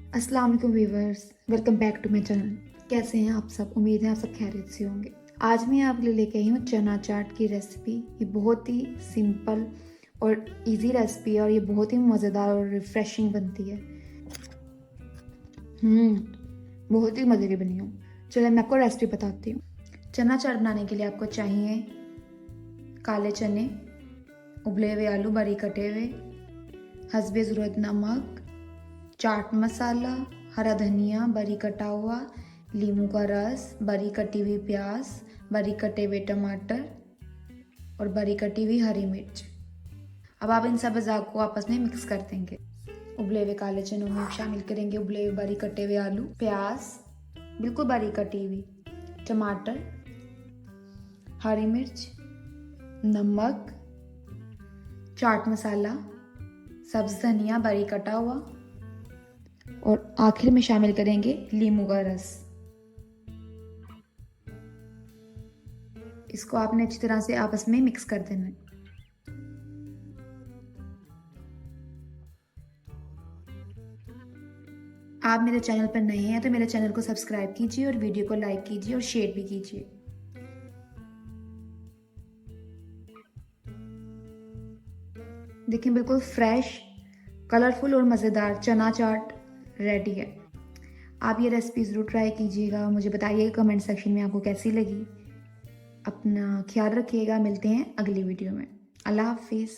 अस्सलाम वालेकुम viewers, welcome back to my channel. कैसे हैं आप सब? उम्मीद है आप सब खैरियत से होंगे। आज मैं आपके लिए लेके आई हूँ चना चाट की रेसिपी। ये बहुत ही सिंपल और इजी रेसिपी है और ये बहुत ही मज़ेदार और रिफ्रेशिंग बनती है। बहुत ही मज़े की बनी हो। चलो मैं आपको रेसिपी बताती हूँ। चना चाट बनाने के लिए आपको चाहिए काले चने, उबले हुए आलू बारीक कटे हुए, हस्बे ज़रूरत नमक, चाट मसाला, हरा धनिया बारीक कटा हुआ, नींबू का रस, बारीक कटी हुई प्याज, बारीक कटे हुए टमाटर और बारीक कटी हुई हरी मिर्च। अब आप इन सब अज़ा को आपस में मिक्स कर देंगे। उबले हुए काले चनों में शामिल करेंगे उबले हुए बारीक कटे हुए आलू, प्याज बिल्कुल बारीक कटी हुई, टमाटर, हरी मिर्च, नमक, चाट मसाला, सब्ज धनिया बारीक कटा हुआ और आखिर में शामिल करेंगे नींबू का रस। इसको आपने अच्छी तरह से आपस में मिक्स कर देना है। आप मेरे चैनल पर नए हैं तो मेरे चैनल को सब्सक्राइब कीजिए और वीडियो को लाइक कीजिए और शेयर भी कीजिए। देखिए बिल्कुल फ्रेश, कलरफुल और मज़ेदार चना चाट रेडी है। आप ये रेसिपी ज़रूर ट्राई कीजिएगा। मुझे बताइएगा कमेंट सेक्शन में आपको कैसी लगी। अपना ख्याल रखिएगा। मिलते हैं अगली वीडियो में। अल्लाह हाफिज़।